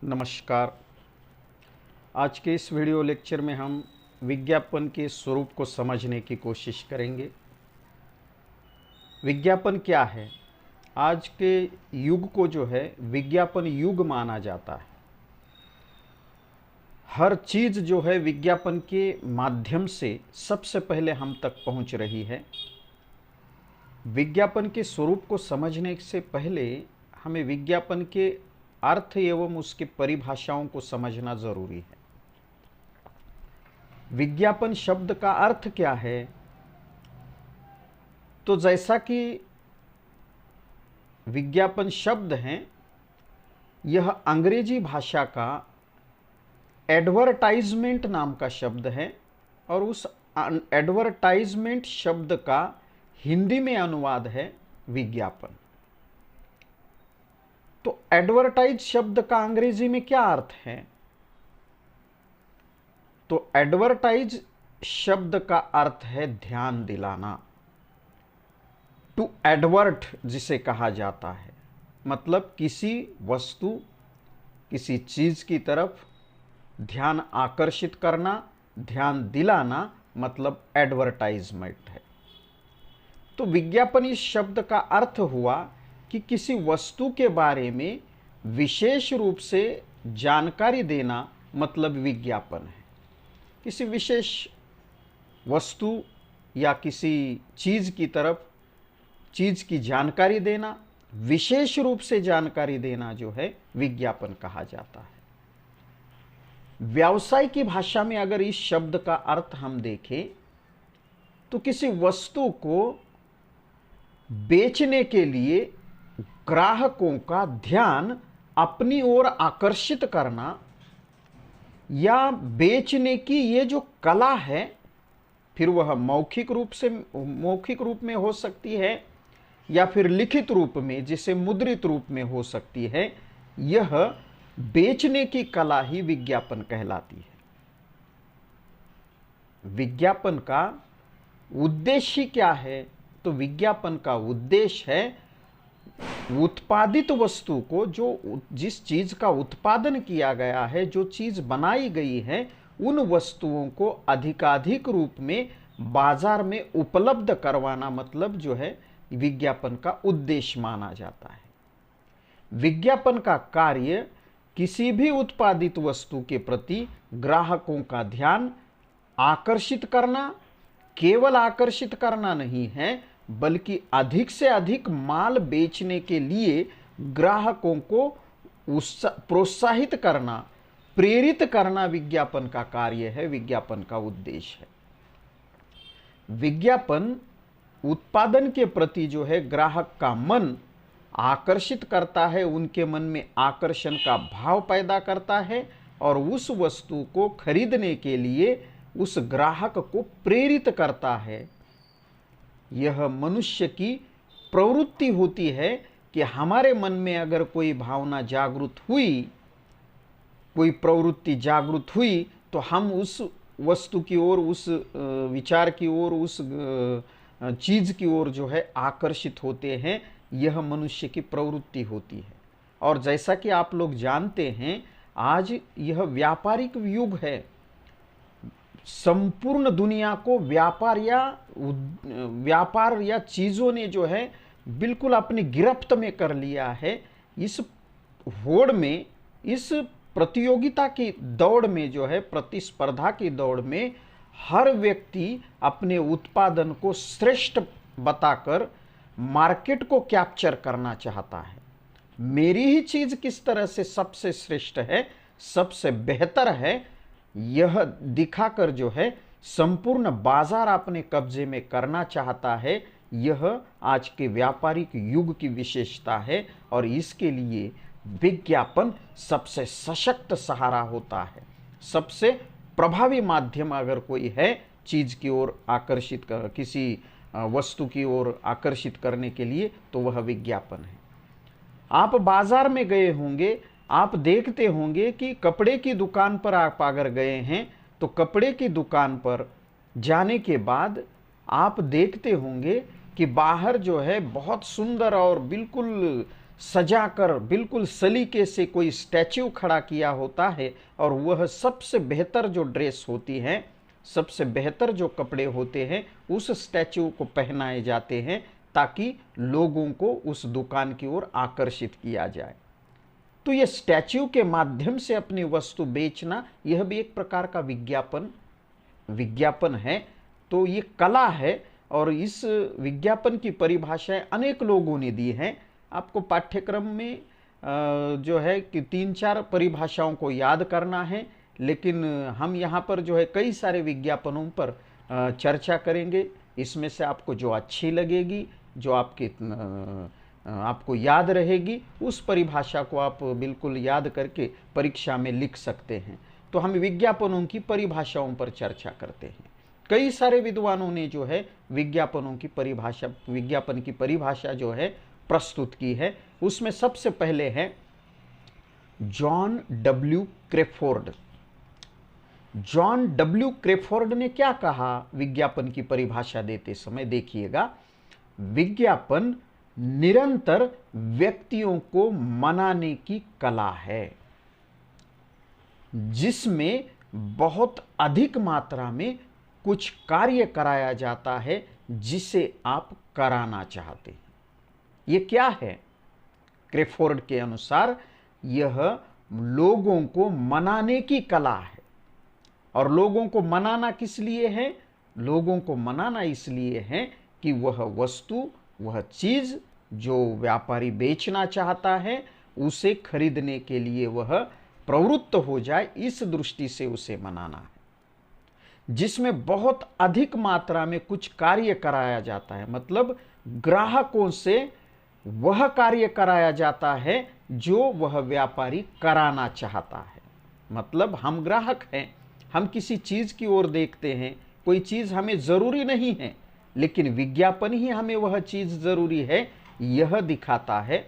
नमस्कार। आज के इस वीडियो लेक्चर में हम विज्ञापन के स्वरूप को समझने की कोशिश करेंगे। विज्ञापन क्या है? आज के युग को जो है विज्ञापन युग माना जाता है। हर चीज़ जो है विज्ञापन के माध्यम से सबसे पहले हम तक पहुंच रही है। विज्ञापन के स्वरूप को समझने से पहले हमें विज्ञापन के अर्थ एवं उसके परिभाषाओं को समझना जरूरी है। विज्ञापन शब्द का अर्थ क्या है? तो जैसा कि विज्ञापन शब्द है, यह अंग्रेजी भाषा का एडवर्टाइजमेंट नाम का शब्द है और उस एडवर्टाइजमेंट शब्द का हिंदी में अनुवाद है विज्ञापन। तो एडवर्टाइज शब्द का अंग्रेजी में क्या अर्थ है? तो एडवर्टाइज शब्द का अर्थ है ध्यान दिलाना। टू एडवर्ट जिसे कहा जाता है, मतलब किसी वस्तु, किसी चीज की तरफ ध्यान आकर्षित करना, ध्यान दिलाना, मतलब एडवर्टाइजमेंट है। तो विज्ञापन इस शब्द का अर्थ हुआ कि किसी वस्तु के बारे में विशेष रूप से जानकारी देना, मतलब विज्ञापन है। किसी विशेष वस्तु या किसी चीज़ की तरफ चीज़ की जानकारी देना, विशेष रूप से जानकारी देना जो है विज्ञापन कहा जाता है। व्यवसाय की भाषा में अगर इस शब्द का अर्थ हम देखें तो किसी वस्तु को बेचने के लिए ग्राहकों का ध्यान अपनी ओर आकर्षित करना, या बेचने की ये जो कला है, फिर वह मौखिक रूप में हो सकती है या फिर लिखित रूप में, जिसे मुद्रित रूप में हो सकती है। यह बेचने की कला ही विज्ञापन कहलाती है। विज्ञापन का उद्देश्य क्या है? तो विज्ञापन का उद्देश्य है उत्पादित वस्तु को, जो जिस चीज का उत्पादन किया गया है, जो चीज बनाई गई है, उन वस्तुओं को अधिकाधिक रूप में बाजार में उपलब्ध करवाना, मतलब जो है विज्ञापन का उद्देश्य माना जाता है। विज्ञापन का कार्य किसी भी उत्पादित वस्तु के प्रति ग्राहकों का ध्यान आकर्षित करना, केवल आकर्षित करना नहीं है, बल्कि अधिक से अधिक माल बेचने के लिए ग्राहकों को प्रोत्साहित करना, प्रेरित करना विज्ञापन का कार्य है, विज्ञापन का उद्देश्य है। विज्ञापन उत्पादन के प्रति जो है ग्राहक का मन आकर्षित करता है, उनके मन में आकर्षण का भाव पैदा करता है और उस वस्तु को खरीदने के लिए उस ग्राहक को प्रेरित करता है। यह मनुष्य की प्रवृत्ति होती है कि हमारे मन में अगर कोई भावना जागृत हुई, कोई प्रवृत्ति जागृत हुई, तो हम उस वस्तु की ओर, उस विचार की ओर, उस चीज की ओर जो है आकर्षित होते हैं। यह मनुष्य की प्रवृत्ति होती है। और जैसा कि आप लोग जानते हैं, आज यह व्यापारिक युग है। संपूर्ण दुनिया को व्यापार या चीजों ने जो है बिल्कुल अपनी गिरफ्त में कर लिया है। इस होड़ में, इस प्रतियोगिता की दौड़ में जो है, प्रतिस्पर्धा की दौड़ में हर व्यक्ति अपने उत्पादन को श्रेष्ठ बताकर मार्केट को कैप्चर करना चाहता है। मेरी ही चीज किस तरह से सबसे श्रेष्ठ है, सबसे बेहतर है, यह दिखाकर जो है संपूर्ण बाजार अपने कब्जे में करना चाहता है। यह आज के व्यापारिक युग की विशेषता है और इसके लिए विज्ञापन सबसे सशक्त सहारा होता है। सबसे प्रभावी माध्यम अगर कोई है चीज की ओर आकर्षित कर, किसी वस्तु की ओर आकर्षित करने के लिए, तो वह विज्ञापन है। आप बाजार में गए होंगे, आप देखते होंगे कि कपड़े की दुकान पर आप अगर गए हैं तो कपड़े की दुकान पर जाने के बाद आप देखते होंगे कि बाहर जो है बहुत सुंदर और बिल्कुल सजाकर बिल्कुल सलीके से कोई स्टैच्यू खड़ा किया होता है और वह सबसे बेहतर जो ड्रेस होती है, सबसे बेहतर जो कपड़े होते हैं उस स्टैच्यू को पहनाए जाते हैं ताकि लोगों को उस दुकान की ओर आकर्षित किया जाए। तो यह स्टैच्यू के माध्यम से अपनी वस्तु बेचना, यह भी एक प्रकार का विज्ञापन है। तो ये कला है और इस विज्ञापन की परिभाषाएं अनेक लोगों ने दी हैं। आपको पाठ्यक्रम में जो है कि 3-4 परिभाषाओं को याद करना है, लेकिन हम यहाँ पर जो है कई सारे विज्ञापनों पर चर्चा करेंगे। इसमें से आपको जो अच्छी लगेगी, जो आपको याद रहेगी, उस परिभाषा को आप बिल्कुल याद करके परीक्षा में लिख सकते हैं। तो हम विज्ञापनों की परिभाषाओं पर चर्चा करते हैं। कई सारे विद्वानों ने जो है विज्ञापन की परिभाषा जो है प्रस्तुत की है। उसमें सबसे पहले है जॉन डब्ल्यू क्रेफोर्ड। जॉन डब्ल्यू क्रेफोर्ड ने क्या कहा विज्ञापन की परिभाषा देते समय? देखिएगा, विज्ञापन निरंतर व्यक्तियों को मनाने की कला है जिसमें बहुत अधिक मात्रा में कुछ कार्य कराया जाता है जिसे आप कराना चाहते हैं। यह क्या है? क्रेफोर्ड के अनुसार यह लोगों को मनाने की कला है। और लोगों को मनाना किस लिए है? लोगों को मनाना इसलिए है कि वह वस्तु, वह चीज जो व्यापारी बेचना चाहता है उसे खरीदने के लिए वह प्रवृत्त हो जाए, इस दृष्टि से उसे मनाना है। जिसमें बहुत अधिक मात्रा में कुछ कार्य कराया जाता है, मतलब ग्राहकों से वह कार्य कराया जाता है जो वह व्यापारी कराना चाहता है। मतलब हम ग्राहक हैं, हम किसी चीज की ओर देखते हैं, कोई चीज हमें जरूरी नहीं है, लेकिन विज्ञापन ही हमें वह चीज जरूरी है यह दिखाता है।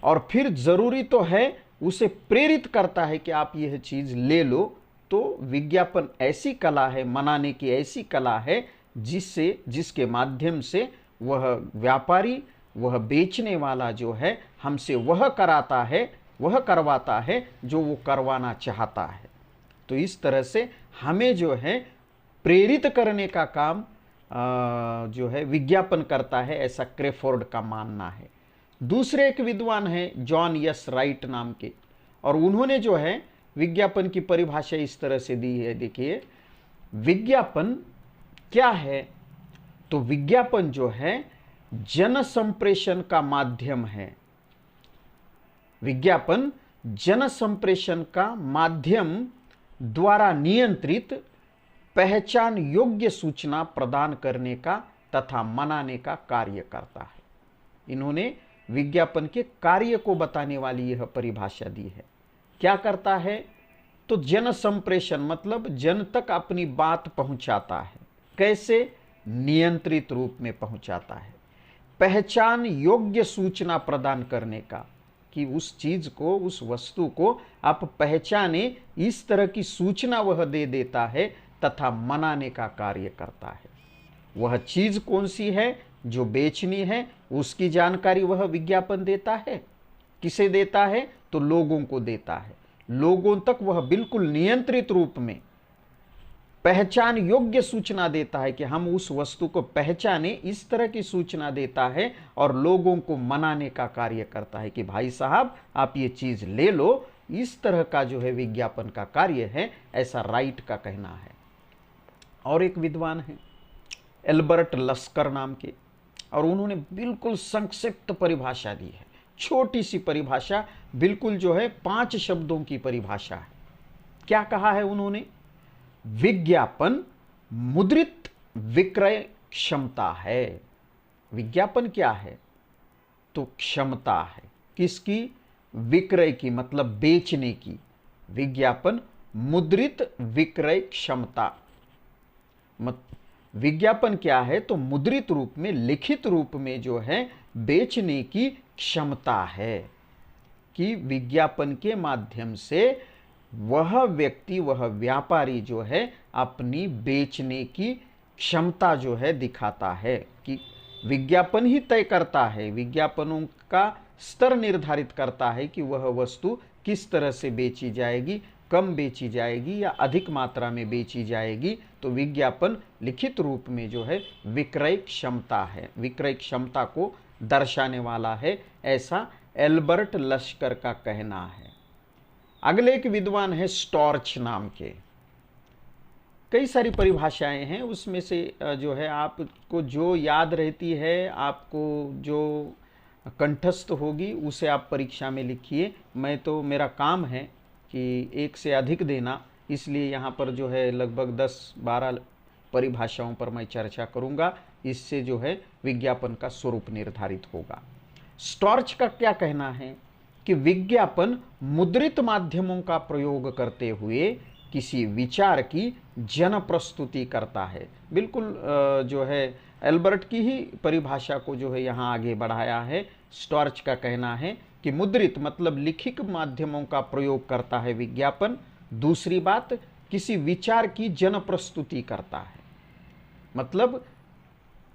और फिर जरूरी तो है, उसे प्रेरित करता है कि आप यह चीज ले लो। तो विज्ञापन ऐसी कला है, मनाने की ऐसी कला है जिसके माध्यम से वह व्यापारी, वह बेचने वाला जो है हमसे वह कराता है, वह करवाता है जो वो करवाना चाहता है। तो इस तरह से हमें जो है प्रेरित करने का काम जो है विज्ञापन करता है, ऐसा क्रेफोर्ड का मानना है। दूसरे एक विद्वान हैं जॉन एस राइट नाम के, और उन्होंने जो है विज्ञापन की परिभाषा इस तरह से दी है। देखिए, विज्ञापन क्या है? तो विज्ञापन जो है जन संप्रेषण का माध्यम है। विज्ञापन जन संप्रेषण का माध्यम द्वारा नियंत्रित पहचान योग्य सूचना प्रदान करने का तथा मनाने का कार्य करता है। इन्होंने विज्ञापन के कार्य को बताने वाली यह परिभाषा दी है। क्या करता है? तो जन संप्रेषण मतलब जन तक अपनी बात पहुंचाता है। कैसे? नियंत्रित रूप में पहुंचाता है। पहचान योग्य सूचना प्रदान करने का, कि उस चीज को, उस वस्तु को आप पहचाने, इस तरह की सूचना वह दे देता है तथा मनाने का कार्य करता है। वह चीज कौन सी है जो बेचनी है, उसकी जानकारी वह विज्ञापन देता है। किसे देता है? तो लोगों को देता है। लोगों तक वह बिल्कुल नियंत्रित रूप में पहचान योग्य सूचना देता है कि हम उस वस्तु को पहचाने, इस तरह की सूचना देता है और लोगों को मनाने का कार्य करता है कि भाई साहब आप ये चीज ले लो। इस तरह का जो है विज्ञापन का कार्य है, ऐसा राइट का कहना है। और एक विद्वान है एल्बर्ट लस्कर नाम के, और उन्होंने बिल्कुल संक्षिप्त परिभाषा दी है, छोटी सी परिभाषा, बिल्कुल जो है 5 शब्दों की परिभाषा है। क्या कहा है उन्होंने? विज्ञापन मुद्रित विक्रय क्षमता है। विज्ञापन क्या है? तो क्षमता है। किसकी? विक्रय की, मतलब बेचने की। विज्ञापन मुद्रित विक्रय क्षमता। विज्ञापन क्या है? तो मुद्रित रूप में, लिखित रूप में जो है बेचने की क्षमता है, कि विज्ञापन के माध्यम से वह व्यक्ति, वह व्यापारी जो है अपनी बेचने की क्षमता जो है दिखाता है। कि विज्ञापन ही तय करता है, विज्ञापनों का स्तर निर्धारित करता है कि वह वस्तु किस तरह से बेची जाएगी, कम बेची जाएगी या अधिक मात्रा में बेची जाएगी। तो विज्ञापन लिखित रूप में जो है विक्रय क्षमता है, विक्रय क्षमता को दर्शाने वाला है, ऐसा एल्बर्ट लश्कर का कहना है। अगले एक विद्वान है स्टॉर्च नाम के। कई सारी परिभाषाएं हैं, उसमें से जो है आपको जो याद रहती है, आपको जो कंठस्थ होगी उसे आप परीक्षा में लिखिए। मैं तो मेरा काम है कि एक से अधिक देना, इसलिए यहाँ पर जो है लगभग 10-12 परिभाषाओं पर मैं चर्चा करूँगा। इससे जो है विज्ञापन का स्वरूप निर्धारित होगा। स्टॉर्च का क्या कहना है कि विज्ञापन मुद्रित माध्यमों का प्रयोग करते हुए किसी विचार की जन प्रस्तुति करता है। बिल्कुल जो है एल्बर्ट की ही परिभाषा को जो है यहाँ आगे बढ़ाया है। स्टॉर्च का कहना है कि मुद्रित मतलब लिखित माध्यमों का प्रयोग करता है विज्ञापन। दूसरी बात, किसी विचार की जन प्रस्तुति करता है, मतलब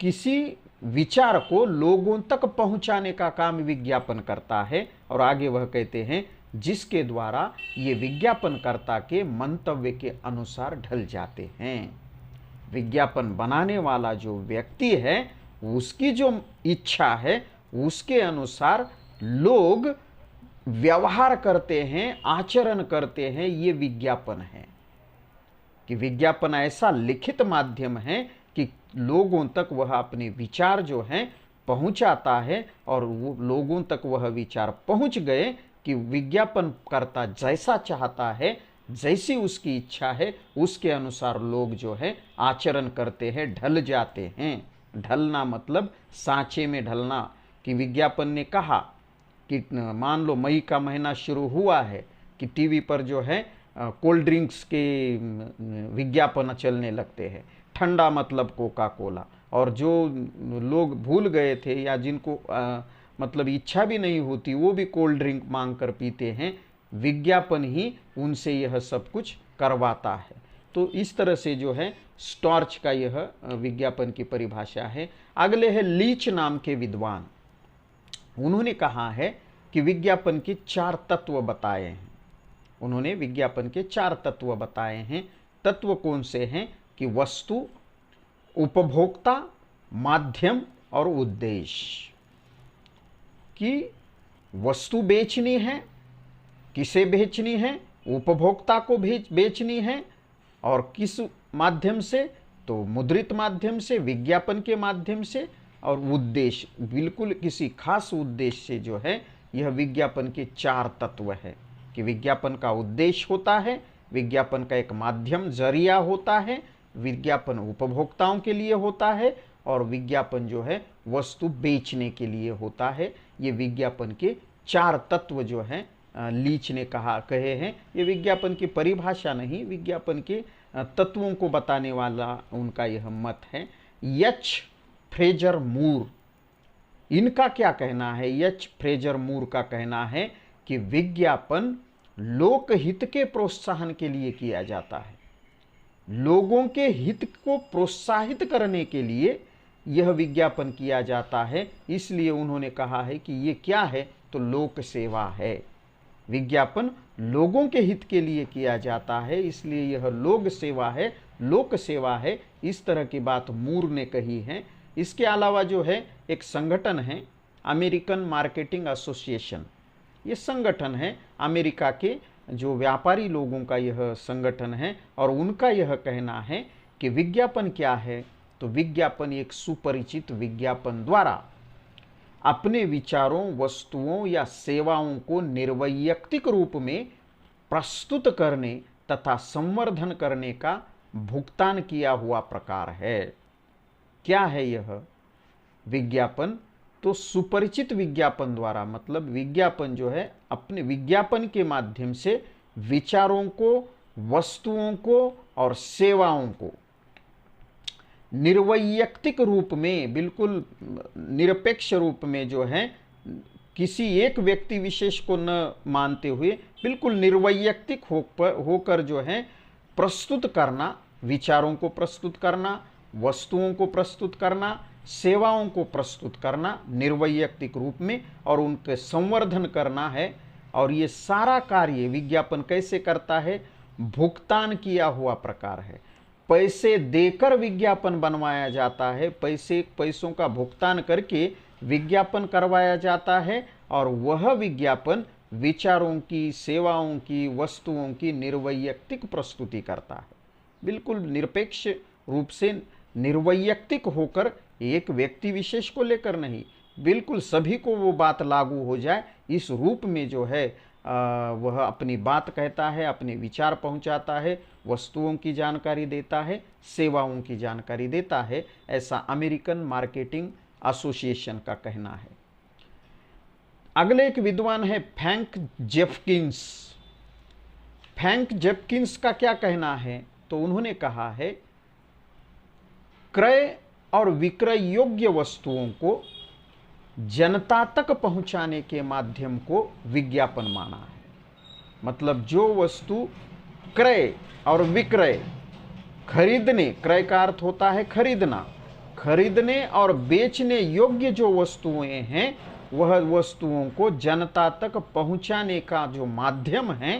किसी विचार को लोगों तक पहुंचाने का काम विज्ञापन करता है। और आगे वह कहते हैं जिसके द्वारा ये विज्ञापनकर्ता के मंतव्य के अनुसार ढल जाते हैं। विज्ञापन बनाने वाला जो व्यक्ति है उसकी जो इच्छा है उसके अनुसार लोग व्यवहार करते हैं, आचरण करते हैं। ये विज्ञापन है कि विज्ञापन ऐसा लिखित माध्यम है कि लोगों तक वह अपने विचार जो हैं पहुंचाता है, और वो लोगों तक वह विचार पहुंच गए कि विज्ञापन करता जैसा चाहता है, जैसी उसकी इच्छा है, उसके अनुसार लोग जो है आचरण करते हैं, ढल जाते हैं। ढलना मतलब सांचे में ढलना, कि विज्ञापन ने कहा कि मान लो मई का महीना शुरू हुआ है कि टीवी पर जो है कोल्ड ड्रिंक्स के विज्ञापन चलने लगते हैं, ठंडा मतलब कोका कोला, और जो लोग भूल गए थे या जिनको मतलब इच्छा भी नहीं होती वो भी कोल्ड ड्रिंक मांग कर पीते हैं। विज्ञापन ही उनसे यह सब कुछ करवाता है। तो इस तरह से जो है स्टॉर्च का यह विज्ञापन की परिभाषा है। अगले है लीच नाम के विद्वान। उन्होंने कहा है कि विज्ञापन के 4 तत्व बताए हैं। उन्होंने विज्ञापन के 4 तत्व बताए हैं। तत्व कौन से हैं कि वस्तु, उपभोक्ता, माध्यम और उद्देश्य। कि वस्तु बेचनी है, किसे बेचनी है, उपभोक्ता को बेचनी है, और किस माध्यम से, तो मुद्रित माध्यम से, विज्ञापन के माध्यम से, और उद्देश्य बिल्कुल किसी खास उद्देश्य से जो है। यह विज्ञापन के 4 तत्व है कि विज्ञापन का उद्देश्य होता है, विज्ञापन का एक माध्यम जरिया होता है, विज्ञापन उपभोक्ताओं के लिए होता है, और विज्ञापन जो है वस्तु बेचने के लिए होता है। ये विज्ञापन के 4 तत्व जो हैं लीच ने कहे हैं। ये विज्ञापन की परिभाषा नहीं, विज्ञापन के तत्वों को बताने वाला उनका यह मत है। एच फ्रेजर मूर, इनका क्या कहना है? एच फ्रेजर मूर का कहना है कि विज्ञापन लोकहित के प्रोत्साहन के लिए किया जाता है, लोगों के हित को प्रोत्साहित करने के लिए यह विज्ञापन किया जाता है। इसलिए उन्होंने कहा है कि ये क्या है, तो लोक सेवा है। विज्ञापन लोगों के हित के लिए किया जाता है, इसलिए यह लोक सेवा है, लोक सेवा है। इस तरह की बात मूर ने कही है। इसके अलावा जो है एक संगठन है अमेरिकन मार्केटिंग एसोसिएशन। ये संगठन है अमेरिका के जो व्यापारी लोगों का यह संगठन है, और उनका यह कहना है कि विज्ञापन क्या है, तो विज्ञापन एक सुपरिचित विज्ञापन द्वारा अपने विचारों, वस्तुओं या सेवाओं को निर्वैयक्तिक रूप में प्रस्तुत करने तथा संवर्धन करने का भुगतान किया हुआ प्रकार है। क्या है यह विज्ञापन? तो सुपरिचित विज्ञापन द्वारा, मतलब विज्ञापन जो है अपने विज्ञापन के माध्यम से विचारों को, वस्तुओं को और सेवाओं को निर्वैयक्तिक रूप में, बिल्कुल निरपेक्ष रूप में जो है, किसी एक व्यक्ति विशेष को न मानते हुए बिल्कुल निर्वैयक्तिक होकर जो है प्रस्तुत करना, विचारों को प्रस्तुत करना, वस्तुओं को प्रस्तुत करना, सेवाओं को प्रस्तुत करना निर्वैयक्तिक रूप में और उनके संवर्धन करना है। और ये सारा कार्य विज्ञापन कैसे करता है? भुगतान किया हुआ प्रकार है। पैसे देकर विज्ञापन बनवाया जाता है, पैसों का भुगतान करके विज्ञापन करवाया जाता है और वह विज्ञापन विचारों की, सेवाओं की, वस्तुओं की निर्वैयक्तिक प्रस्तुति करता है। बिल्कुल निरपेक्ष रूप से निर्वैयक्तिक होकर, एक व्यक्ति विशेष को लेकर नहीं, बिल्कुल सभी को वो बात लागू हो जाए, इस रूप में जो है वह अपनी बात कहता है, अपने विचार पहुंचाता है, वस्तुओं की जानकारी देता है, सेवाओं की जानकारी देता है। ऐसा अमेरिकन मार्केटिंग एसोसिएशन का कहना है। अगले एक विद्वान है फ्रैंक जेफकिंस। फ्रैंक जेफकिंस का क्या कहना है? तो उन्होंने कहा है, क्रय और विक्रय योग्य वस्तुओं को जनता तक पहुंचाने के माध्यम को विज्ञापन माना है। मतलब जो वस्तु क्रय और विक्रय, खरीदने, क्रय का अर्थ होता है खरीदना, खरीदने और बेचने योग्य जो वस्तुएं हैं, वह वस्तुओं को जनता तक पहुंचाने का जो माध्यम है,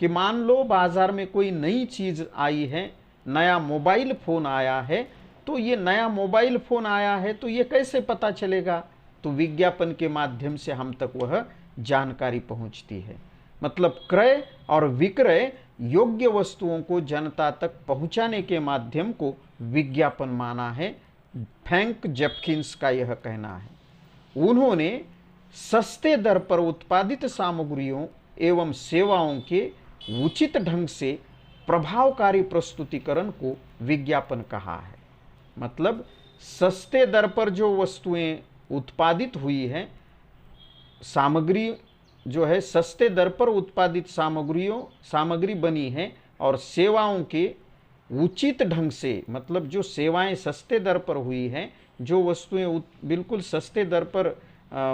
कि मान लो बाजार में कोई नई चीज आई है, नया मोबाइल फोन आया है, तो ये नया मोबाइल फोन आया है तो ये कैसे पता चलेगा? तो विज्ञापन के माध्यम से हम तक वह जानकारी पहुंचती है। मतलब क्रय और विक्रय योग्य वस्तुओं को जनता तक पहुंचाने के माध्यम को विज्ञापन माना है। फ्रैंक जेफकिंस का यह कहना है। उन्होंने सस्ते दर पर उत्पादित सामग्रियों एवं सेवाओं के उचित ढंग से प्रभावकारी प्रस्तुतिकरण को विज्ञापन कहा है। मतलब सस्ते दर पर जो वस्तुएं उत्पादित हुई हैं, सामग्री जो है सस्ते दर पर उत्पादित सामग्री बनी है, और सेवाओं के उचित ढंग से, मतलब जो सेवाएं सस्ते दर पर हुई हैं, जो वस्तुएं बिल्कुल सस्ते दर पर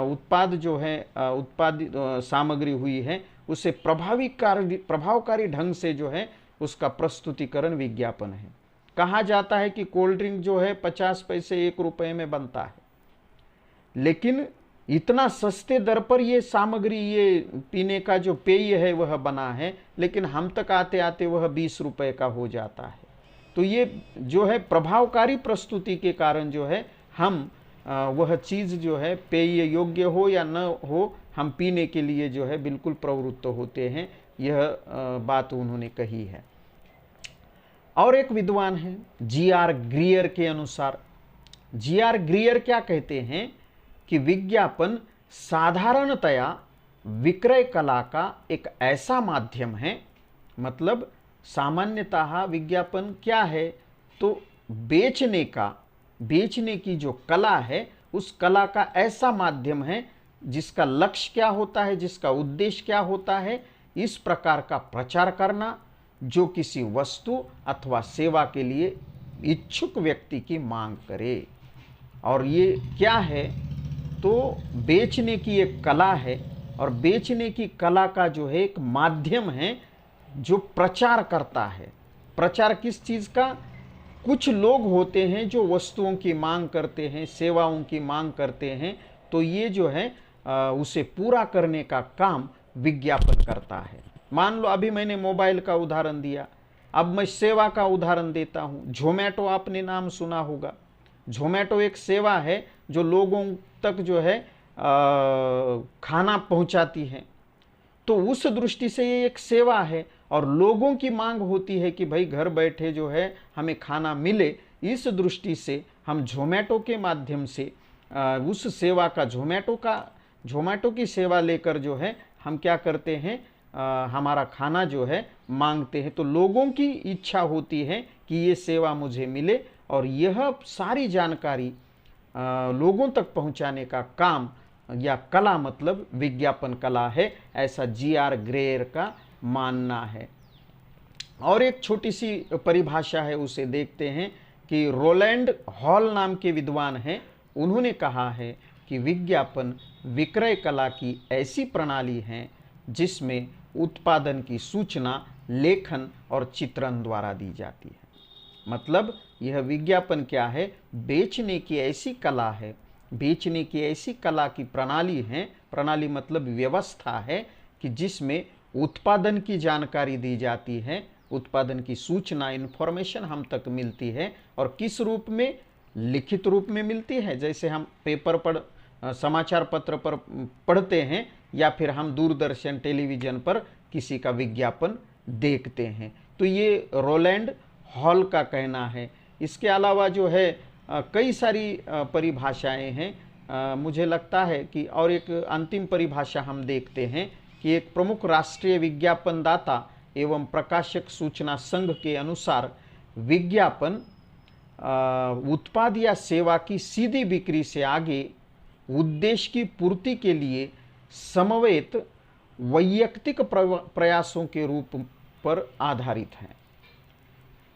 उत्पाद जो है उत्पादित सामग्री हुई है, उसे प्रभावकारी ढंग से जो है उसका प्रस्तुतिकरण विज्ञापन है। कहा जाता है कि कोल्ड ड्रिंक जो है 50 पैसे 1 रुपए में बनता है, लेकिन इतना सस्ते दर पर ये सामग्री, ये पीने का जो पेय है वह बना है, लेकिन हम तक आते आते वह 20 रुपए का हो जाता है। तो ये जो है प्रभावकारी प्रस्तुति के कारण जो है हम वह चीज़ जो है पेय योग्य हो या न हो, हम पीने के लिए जो है बिल्कुल प्रवृत्त होते हैं। यह बात उन्होंने कही है। और एक विद्वान है जी.आर. ग्रियर के अनुसार, जी.आर. ग्रियर क्या कहते हैं कि विज्ञापन साधारणतया विक्रय कला का एक ऐसा माध्यम है। मतलब सामान्यतः विज्ञापन क्या है? तो बेचने की जो कला है, उस कला का ऐसा माध्यम है जिसका लक्ष्य क्या होता है, जिसका उद्देश्य क्या होता है? इस प्रकार का प्रचार करना जो किसी वस्तु अथवा सेवा के लिए इच्छुक व्यक्ति की मांग करे। और ये क्या है? तो बेचने की एक कला है, और बेचने की कला का जो है एक माध्यम है जो प्रचार करता है। प्रचार किस चीज़ का? कुछ लोग होते हैं जो वस्तुओं की मांग करते हैं, सेवाओं की मांग करते हैं, तो ये जो है उसे पूरा करने का काम विज्ञापन करता है। मान लो अभी मैंने मोबाइल का उदाहरण दिया, अब मैं सेवा का उदाहरण देता हूँ। ज़ोमैटो आपने नाम सुना होगा। ज़ोमैटो एक सेवा है जो लोगों तक जो है खाना पहुँचाती है। तो उस दृष्टि से ये एक सेवा है, और लोगों की मांग होती है कि भाई घर बैठे जो है हमें खाना मिले। इस दृष्टि से हम ज़ोमैटो के माध्यम से उस सेवा का, ज़ोमैटो की सेवा लेकर जो है हम क्या करते हैं, हमारा खाना जो है मांगते हैं। तो लोगों की इच्छा होती है कि ये सेवा मुझे मिले, और यह सारी जानकारी लोगों तक पहुंचाने का काम या कला मतलब विज्ञापन कला है, ऐसा जी.आर. ग्रेयर का मानना है। और एक छोटी सी परिभाषा है, उसे देखते हैं कि रोलैंड हॉल नाम के विद्वान हैं। उन्होंने कहा है कि विज्ञापन विक्रय कला की ऐसी प्रणाली है जिसमें उत्पादन की सूचना लेखन और चित्रण द्वारा दी जाती है। मतलब यह विज्ञापन क्या है, बेचने की ऐसी कला है, बेचने की ऐसी कला की प्रणाली है, प्रणाली मतलब व्यवस्था है कि जिसमें उत्पादन की जानकारी दी जाती है, उत्पादन की सूचना इंफॉर्मेशन हम तक मिलती है। और किस रूप में, लिखित रूप में मिलती है, जैसे हम पेपर पर, समाचार पत्र पर पढ़ते हैं, या फिर हम दूरदर्शन टेलीविज़न पर किसी का विज्ञापन देखते हैं। तो ये रोलैंड हॉल का कहना है। इसके अलावा जो है कई सारी परिभाषाएं हैं। मुझे लगता है कि और एक अंतिम परिभाषा हम देखते हैं कि एक प्रमुख राष्ट्रीय विज्ञापनदाता एवं प्रकाशक सूचना संघ के अनुसार विज्ञापन उत्पाद या सेवा की सीधी बिक्री से आगे उद्देश्य की पूर्ति के लिए समवेत वैयक्तिक प्रयासों के रूप पर आधारित है।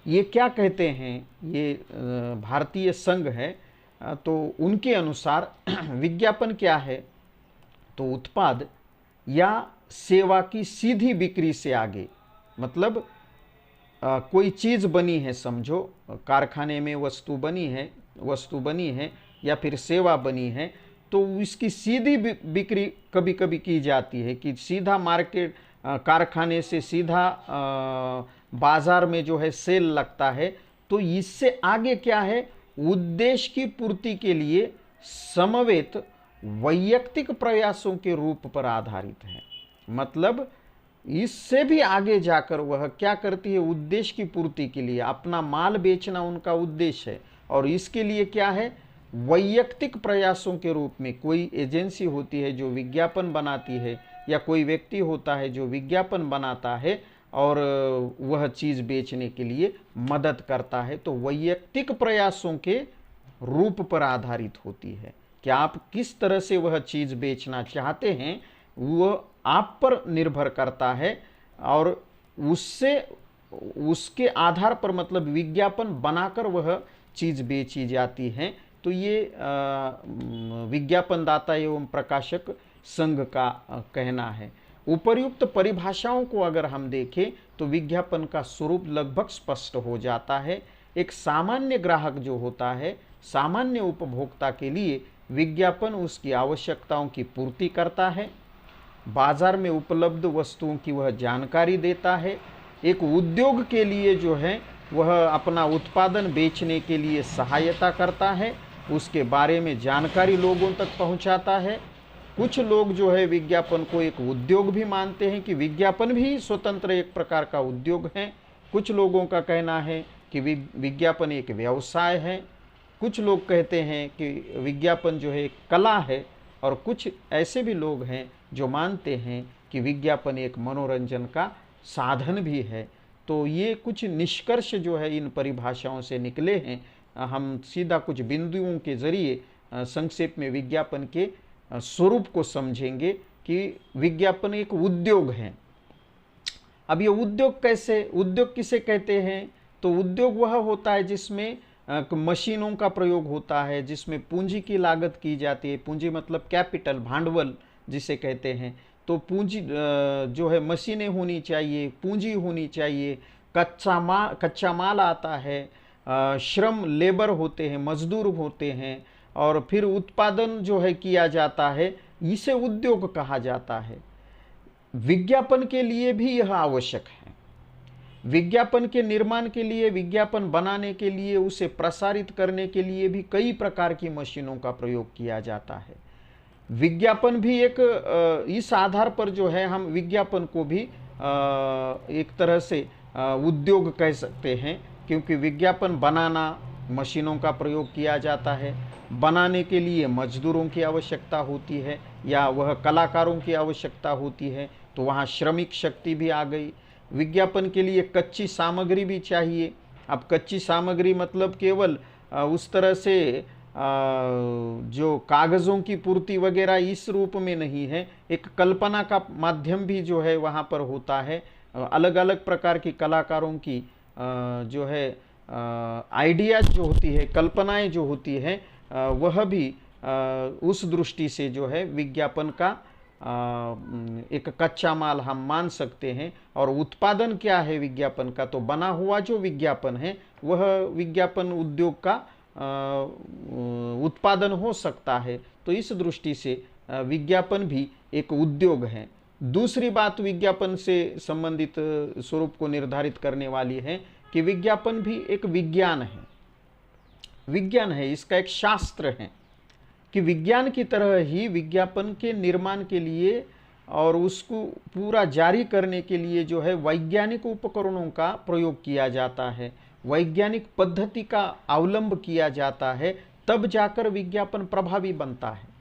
ये क्या कहते हैं, ये भारतीय संघ है, तो उनके अनुसार विज्ञापन क्या है, तो उत्पाद या सेवा की सीधी बिक्री से आगे, मतलब कोई चीज़ बनी है, समझो कारखाने में वस्तु बनी है या फिर सेवा बनी है, तो इसकी सीधी बिक्री कभी कभी की जाती है कि सीधा मार्केट, कारखाने से सीधा बाजार में जो है सेल लगता है। तो इससे आगे क्या है, उद्देश्य की पूर्ति के लिए समवेत वैयक्तिक प्रयासों के रूप पर आधारित है। मतलब इससे भी आगे जाकर वह क्या करती है, उद्देश्य की पूर्ति के लिए अपना माल बेचना उनका उद्देश्य है, और इसके लिए क्या है, वैयक्तिक प्रयासों के रूप में कोई एजेंसी होती है जो विज्ञापन बनाती है, या कोई व्यक्ति होता है जो विज्ञापन बनाता है और वह चीज़ बेचने के लिए मदद करता है, तो वैयक्तिक प्रयासों के रूप पर आधारित होती है कि आप किस तरह से वह चीज़ बेचना चाहते हैं, वह आप पर निर्भर करता है, और उसके आधार पर मतलब विज्ञापन बनाकर वह चीज़ बेची जाती है। तो ये विज्ञापनदाता एवं प्रकाशक संघ का कहना है। उपर्युक्त परिभाषाओं को अगर हम देखें तो विज्ञापन का स्वरूप लगभग स्पष्ट हो जाता है। एक सामान्य ग्राहक जो होता है, सामान्य उपभोक्ता के लिए विज्ञापन उसकी आवश्यकताओं की पूर्ति करता है, बाजार में उपलब्ध वस्तुओं की वह जानकारी देता है। एक उद्योग के लिए जो है वह अपना उत्पादन बेचने के लिए सहायता करता है, उसके बारे में जानकारी लोगों तक पहुंचाता है। कुछ लोग जो है विज्ञापन को एक उद्योग भी मानते हैं कि विज्ञापन भी स्वतंत्र एक प्रकार का उद्योग है। कुछ लोगों का कहना है कि विज्ञापन एक व्यवसाय है। कुछ लोग कहते हैं कि विज्ञापन जो है एक कला है, और कुछ ऐसे भी लोग हैं जो मानते हैं कि विज्ञापन एक मनोरंजन का साधन भी है। तो ये कुछ निष्कर्ष जो है इन परिभाषाओं से निकले हैं। हम सीधा कुछ बिंदुओं के जरिए संक्षेप में विज्ञापन के स्वरूप को समझेंगे कि विज्ञापन एक उद्योग है। अब ये उद्योग कैसे, उद्योग किसे कहते हैं, तो उद्योग वह होता है जिसमें मशीनों का प्रयोग होता है, जिसमें पूंजी की लागत की जाती है। पूंजी मतलब कैपिटल, भांडवल जिसे कहते हैं। तो पूंजी जो है मशीनें होनी चाहिए, पूंजी होनी चाहिए, कच्चा माल आता है, श्रम लेबर होते हैं, मजदूर होते हैं, और फिर उत्पादन जो है किया जाता है, इसे उद्योग कहा जाता है। विज्ञापन के लिए भी यह आवश्यक है। विज्ञापन के निर्माण के लिए, विज्ञापन बनाने के लिए, उसे प्रसारित करने के लिए भी कई प्रकार की मशीनों का प्रयोग किया जाता है। विज्ञापन भी एक इस आधार पर जो है हम विज्ञापन को भी एक तरह से उद्योग कह सकते हैं, क्योंकि विज्ञापन बनाना मशीनों का प्रयोग किया जाता है, बनाने के लिए मजदूरों की आवश्यकता होती है या वह कलाकारों की आवश्यकता होती है, तो वहाँ श्रमिक शक्ति भी आ गई। विज्ञापन के लिए कच्ची सामग्री भी चाहिए। अब कच्ची सामग्री मतलब केवल उस तरह से जो कागज़ों की पूर्ति वगैरह इस रूप में नहीं है, एक कल्पना का माध्यम भी जो है वहाँ पर होता है। अलग अलग प्रकार की कलाकारों की जो है आइडियाज़ जो होती है, कल्पनाएं जो होती है, वह भी उस दृष्टि से जो है विज्ञापन का एक कच्चा माल हम मान सकते हैं। और उत्पादन क्या है विज्ञापन का, तो बना हुआ जो विज्ञापन है वह विज्ञापन उद्योग का उत्पादन हो सकता है। तो इस दृष्टि से विज्ञापन भी एक उद्योग है। दूसरी बात विज्ञापन से संबंधित स्वरूप को निर्धारित करने वाली है कि विज्ञापन भी एक विज्ञान है। विज्ञान है, इसका एक शास्त्र है कि विज्ञान की तरह ही विज्ञापन के निर्माण के लिए और उसको पूरा जारी करने के लिए जो है वैज्ञानिक उपकरणों का प्रयोग किया जाता है, वैज्ञानिक पद्धति का अवलंब किया जाता है, तब जाकर विज्ञापन प्रभावी बनता है।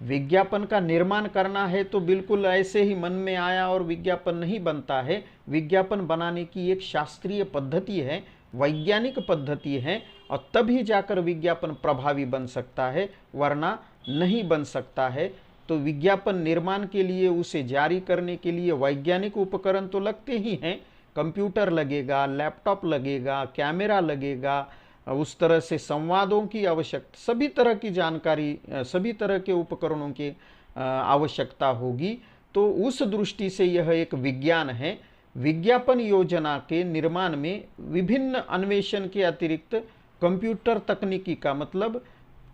विज्ञापन का निर्माण करना है तो बिल्कुल ऐसे ही मन में आया और विज्ञापन नहीं बनता है। विज्ञापन बनाने की एक शास्त्रीय पद्धति है, वैज्ञानिक पद्धति है, और तभी जाकर विज्ञापन प्रभावी बन सकता है, वरना नहीं बन सकता है। तो विज्ञापन निर्माण के लिए, उसे जारी करने के लिए वैज्ञानिक उपकरण तो लगते ही हैं। कंप्यूटर लगेगा, लैपटॉप लगेगा, कैमरा लगेगा, उस तरह से संवादों की आवश्यकता, सभी तरह की जानकारी, सभी तरह के उपकरणों की आवश्यकता होगी। तो उस दृष्टि से यह एक विज्ञान है। विज्ञापन योजना के निर्माण में विभिन्न अन्वेषण के अतिरिक्त कंप्यूटर तकनीकी का, मतलब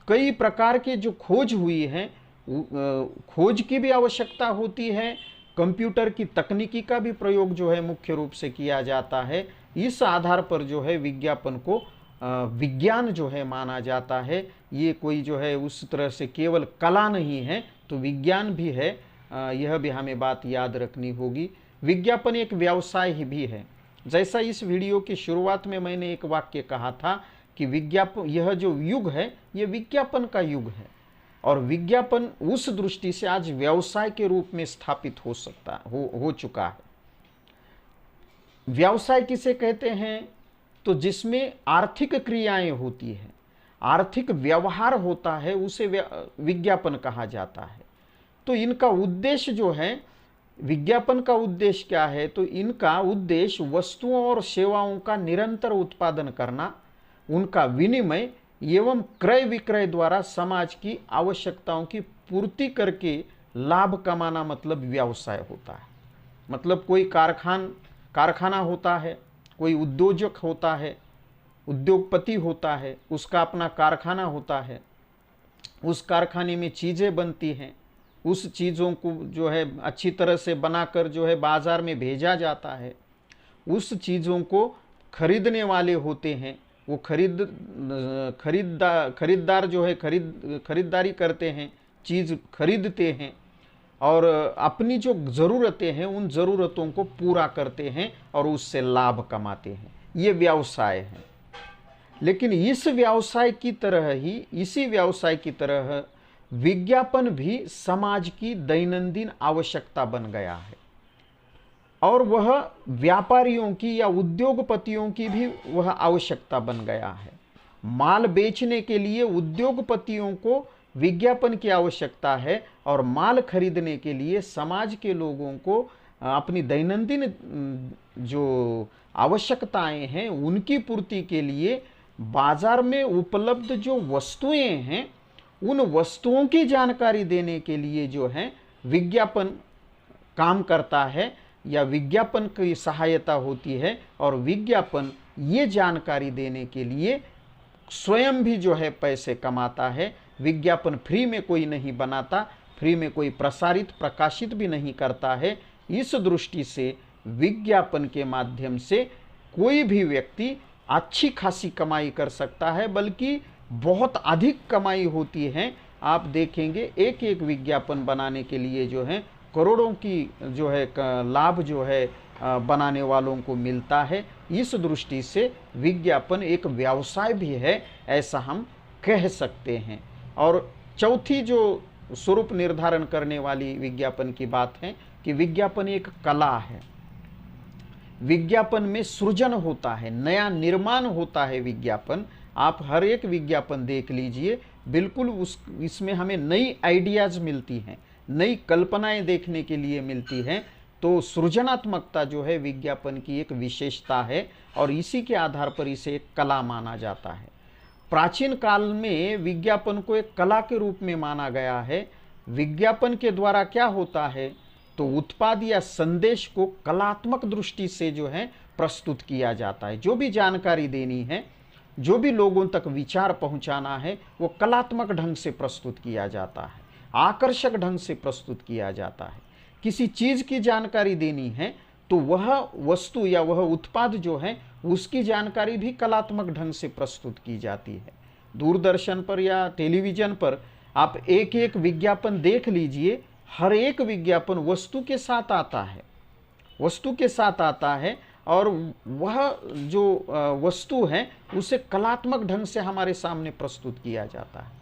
कई प्रकार के जो खोज हुई हैं, खोज की भी आवश्यकता होती है। कंप्यूटर की तकनीकी का भी प्रयोग जो है मुख्य रूप से किया जाता है। इस आधार पर जो है विज्ञापन को विज्ञान जो है माना जाता है। ये कोई जो है उस तरह से केवल कला नहीं है, तो विज्ञान भी है। यह भी हमें बात याद रखनी होगी। विज्ञापन एक व्यवसाय ही भी है। जैसा इस वीडियो की शुरुआत में मैंने एक वाक्य कहा था कि विज्ञापन, यह जो युग है ये विज्ञापन का युग है, और विज्ञापन उस दृष्टि से आज व्यवसाय के रूप में स्थापित हो चुका है। व्यवसाय किसे कहते हैं, तो जिसमें आर्थिक क्रियाएं होती है, आर्थिक व्यवहार होता है, उसे विज्ञापन कहा जाता है। तो इनका उद्देश्य जो है, विज्ञापन का उद्देश्य क्या है, तो इनका उद्देश्य वस्तुओं और सेवाओं का निरंतर उत्पादन करना, उनका विनिमय एवं क्रय विक्रय द्वारा समाज की आवश्यकताओं की पूर्ति करके लाभ कमाना, मतलब व्यवसाय होता है। मतलब कोई कारखाना होता है, कोई उद्योजक होता है, उद्योगपति होता है, उसका अपना कारखाना होता है, उस कारखाने में चीज़ें बनती हैं, उस चीज़ों को जो है अच्छी तरह से बनाकर जो है बाज़ार में भेजा जाता है। उस चीज़ों को खरीदने वाले होते हैं, वो खरीददार जो है खरीदारी करते हैं, चीज़ खरीदते हैं और अपनी जो ज़रूरतें हैं उन ज़रूरतों को पूरा करते हैं और उससे लाभ कमाते हैं। ये व्यवसाय है। लेकिन इसी व्यवसाय की तरह विज्ञापन भी समाज की दैनंदिन आवश्यकता बन गया है, और वह व्यापारियों की या उद्योगपतियों की भी वह आवश्यकता बन गया है। माल बेचने के लिए उद्योगपतियों को विज्ञापन की आवश्यकता है, और माल खरीदने के लिए समाज के लोगों को अपनी दैनंदिन जो आवश्यकताएं हैं उनकी पूर्ति के लिए बाजार में उपलब्ध जो वस्तुएं हैं उन वस्तुओं की जानकारी देने के लिए जो है विज्ञापन काम करता है, या विज्ञापन की सहायता होती है। और विज्ञापन ये जानकारी देने के लिए स्वयं भी जो है पैसे कमाता है। विज्ञापन फ्री में कोई नहीं बनाता, फ्री में कोई प्रकाशित भी नहीं करता है। इस दृष्टि से विज्ञापन के माध्यम से कोई भी व्यक्ति अच्छी खासी कमाई कर सकता है, बल्कि बहुत अधिक कमाई होती है। आप देखेंगे एक एक विज्ञापन बनाने के लिए जो है करोड़ों की जो है लाभ जो है बनाने वालों को मिलता है। इस दृष्टि से विज्ञापन एक व्यवसाय भी है, ऐसा हम कह सकते हैं। और चौथी जो स्वरूप निर्धारण करने वाली विज्ञापन की बात है कि विज्ञापन एक कला है। विज्ञापन में सृजन होता है, नया निर्माण होता है। विज्ञापन, आप हर एक विज्ञापन देख लीजिए, बिल्कुल इसमें हमें नई आइडियाज़ मिलती हैं, नई कल्पनाएं देखने के लिए मिलती हैं। तो सृजनात्मकता जो है विज्ञापन की एक विशेषता है, और इसी के आधार पर इसे एक कला माना जाता है। प्राचीन काल में विज्ञापन को एक कला के रूप में माना गया है। विज्ञापन के द्वारा क्या होता है, तो उत्पाद या संदेश को कलात्मक दृष्टि से जो है प्रस्तुत किया जाता है। जो भी जानकारी देनी है, जो भी लोगों तक विचार पहुंचाना है, वो कलात्मक ढंग से प्रस्तुत किया जाता है, आकर्षक ढंग से प्रस्तुत किया जाता है। किसी चीज की जानकारी देनी है तो वह वस्तु या वह उत्पाद जो है उसकी जानकारी भी कलात्मक ढंग से प्रस्तुत की जाती है। दूरदर्शन पर या टेलीविजन पर आप एक एक विज्ञापन देख लीजिए, हर एक विज्ञापन वस्तु के साथ आता है, वस्तु के साथ आता है, और वह जो वस्तु है उसे कलात्मक ढंग से हमारे सामने प्रस्तुत किया जाता है।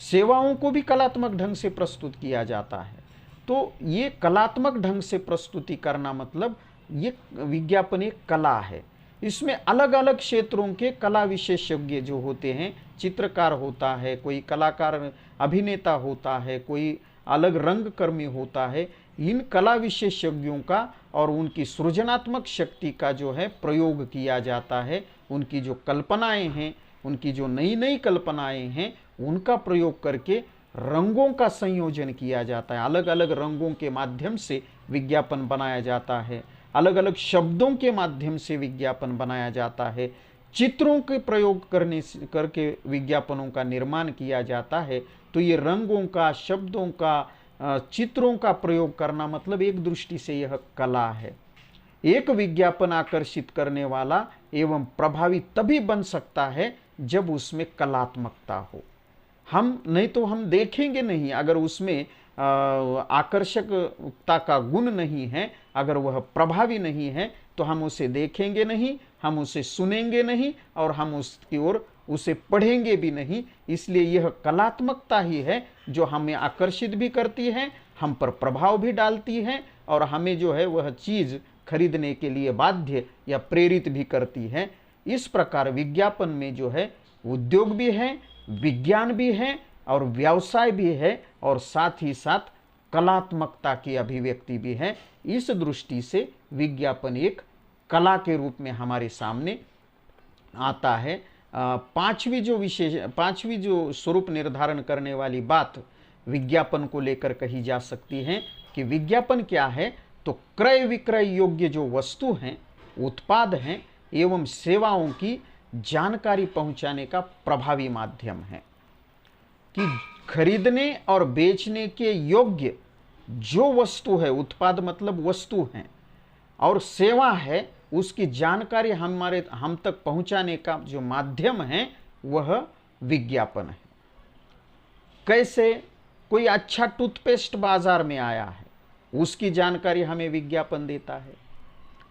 सेवाओं को भी कलात्मक ढंग से प्रस्तुत किया जाता है। तो ये कलात्मक ढंग से प्रस्तुति करना मतलब ये विज्ञापन एक कला है। इसमें अलग अलग क्षेत्रों के कला विशेषज्ञ जो होते हैं, चित्रकार होता है, कोई कलाकार अभिनेता होता है, कोई अलग रंगकर्मी होता है, इन कला विशेषज्ञों का और उनकी सृजनात्मक शक्ति का जो है प्रयोग किया जाता है। उनकी जो कल्पनाएं हैं, उनकी जो नई नई कल्पनाएं हैं, उनका प्रयोग करके रंगों का संयोजन किया जाता है। अलग अलग रंगों के माध्यम से विज्ञापन बनाया जाता है, अलग अलग शब्दों के माध्यम से विज्ञापन बनाया जाता है, चित्रों के प्रयोग करके विज्ञापनों का निर्माण किया जाता है। तो ये रंगों का, शब्दों का, चित्रों का प्रयोग करना मतलब एक दृष्टि से यह कला है। एक विज्ञापन आकर्षित करने वाला एवं प्रभावी तभी बन सकता है जब उसमें कलात्मकता हो। हम नहीं तो हम देखेंगे नहीं, अगर उसमें आकर्षकता का गुण नहीं है, अगर वह प्रभावी नहीं है, तो हम उसे देखेंगे नहीं, हम उसे सुनेंगे नहीं, और हम उसकी ओर उसे पढ़ेंगे भी नहीं। इसलिए यह कलात्मकता ही है जो हमें आकर्षित भी करती है, हम पर प्रभाव भी डालती है, और हमें जो है वह चीज़ खरीदने के लिए बाध्य या प्रेरित भी करती है। इस प्रकार विज्ञापन में जो है उद्योग भी है, विज्ञान भी है, और व्यवसाय भी है, और साथ ही साथ कलात्मकता की अभिव्यक्ति भी है। इस दृष्टि से विज्ञापन एक कला के रूप में हमारे सामने आता है। पांचवी जो स्वरूप निर्धारण करने वाली बात विज्ञापन को लेकर कही जा सकती है कि विज्ञापन क्या है, तो क्रय विक्रय योग्य जो वस्तु हैं, उत्पाद हैं एवं सेवाओं की जानकारी पहुंचाने का प्रभावी माध्यम है। कि खरीदने और बेचने के योग्य जो वस्तु है, उत्पाद मतलब वस्तु है, और सेवा है, उसकी जानकारी हम तक पहुंचाने का जो माध्यम है वह विज्ञापन है। कैसे? कोई अच्छा टूथपेस्ट बाजार में आया है, उसकी जानकारी हमें विज्ञापन देता है।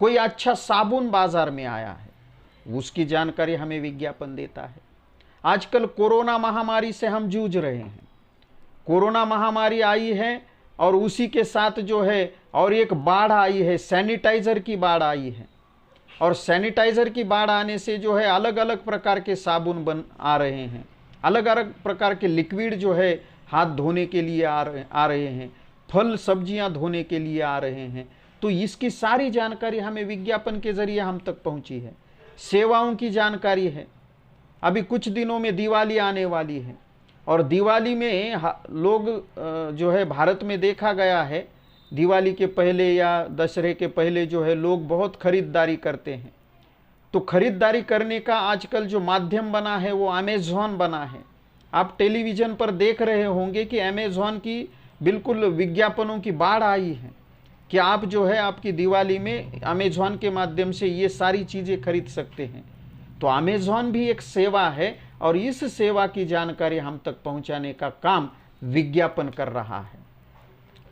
कोई अच्छा साबुन बाजार में आया है, उसकी जानकारी हमें विज्ञापन देता है। आजकल कोरोना महामारी से हम जूझ रहे हैं। कोरोना महामारी आई है और उसी के साथ जो है और एक बाढ़ आई है, सैनिटाइजर की बाढ़ आई है, और सैनिटाइजर की बाढ़ आने से जो है अलग अलग प्रकार के साबुन आ रहे हैं, अलग अलग प्रकार के लिक्विड जो है हाथ धोने के लिए आ रहे हैं, फल सब्जियां धोने के लिए आ रहे हैं। तो इसकी सारी जानकारी हमें विज्ञापन के जरिए हम तक पहुंची है। सेवाओं की जानकारी है। अभी कुछ दिनों में दिवाली आने वाली है, और दिवाली में लोग जो है भारत में देखा गया है, दिवाली के पहले या दशहरे के पहले जो है लोग बहुत खरीदारी करते हैं। तो खरीदारी करने का आजकल जो माध्यम बना है वो अमेज़ॉन बना है। आप टेलीविज़न पर देख रहे होंगे कि अमेज़ॉन की बिल्कुल विज्ञापनों की बाढ़ आई है कि आप जो है आपकी दिवाली में अमेज़ॉन के माध्यम से ये सारी चीज़ें खरीद सकते हैं। तो अमेज़ॉन भी एक सेवा है, और इस सेवा की जानकारी हम तक पहुंचाने का काम विज्ञापन कर रहा है।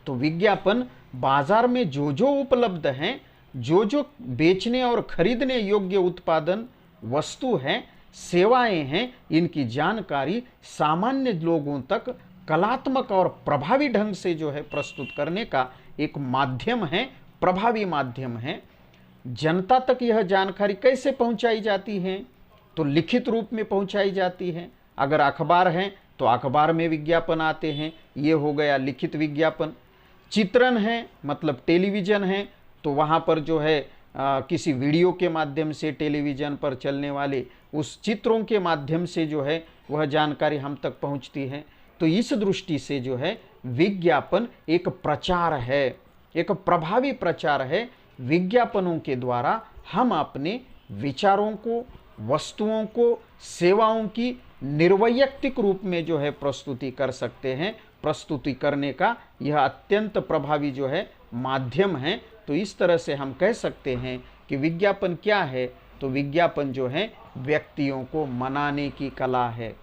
तो विज्ञापन बाजार में जो जो उपलब्ध हैं, जो जो बेचने और खरीदने योग्य उत्पादन वस्तु हैं, सेवाएं हैं, इनकी जानकारी सामान्य लोगों तक कलात्मक और प्रभावी ढंग से जो है प्रस्तुत करने का एक माध्यम है, प्रभावी माध्यम है। जनता तक यह जानकारी कैसे पहुंचाई जाती है? तो लिखित रूप में पहुंचाई जाती है। अगर अखबार हैं तो अखबार में विज्ञापन आते हैं, ये हो गया लिखित विज्ञापन। चित्रण है मतलब टेलीविज़न है, तो वहाँ पर जो है किसी वीडियो के माध्यम से टेलीविज़न पर चलने वाले उस चित्रों के माध्यम से जो है वह जानकारी हम तक पहुँचती है। तो इस दृष्टि से जो है विज्ञापन एक प्रचार है, एक प्रभावी प्रचार है। विज्ञापनों के द्वारा हम अपने विचारों को, वस्तुओं को, सेवाओं की निर्वैयक्तिक रूप में जो है प्रस्तुति कर सकते हैं। प्रस्तुति करने का यह अत्यंत प्रभावी जो है माध्यम है। तो इस तरह से हम कह सकते हैं कि विज्ञापन क्या है, तो विज्ञापन जो है व्यक्तियों को मनाने की कला है,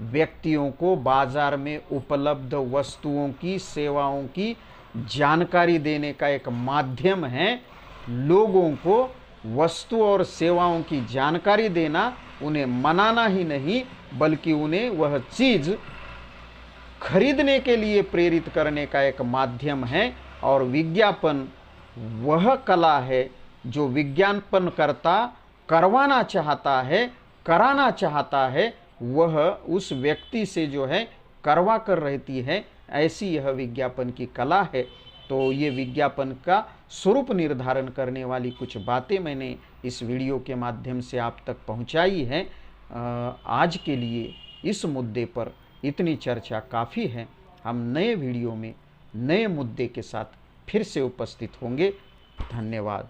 व्यक्तियों को बाजार में उपलब्ध वस्तुओं की, सेवाओं की जानकारी देने का एक माध्यम है। लोगों को वस्तु और सेवाओं की जानकारी देना, उन्हें मनाना ही नहीं बल्कि उन्हें वह चीज खरीदने के लिए प्रेरित करने का एक माध्यम है। और विज्ञापन वह कला है जो विज्ञापनकर्ता करवाना चाहता है, कराना चाहता है, वह उस व्यक्ति से जो है करवा कर रहती है। ऐसी यह विज्ञापन की कला है। तो ये विज्ञापन का स्वरूप निर्धारण करने वाली कुछ बातें मैंने इस वीडियो के माध्यम से आप तक पहुंचाई है। आज के लिए इस मुद्दे पर इतनी चर्चा काफ़ी है। हम नए वीडियो में नए मुद्दे के साथ फिर से उपस्थित होंगे। धन्यवाद।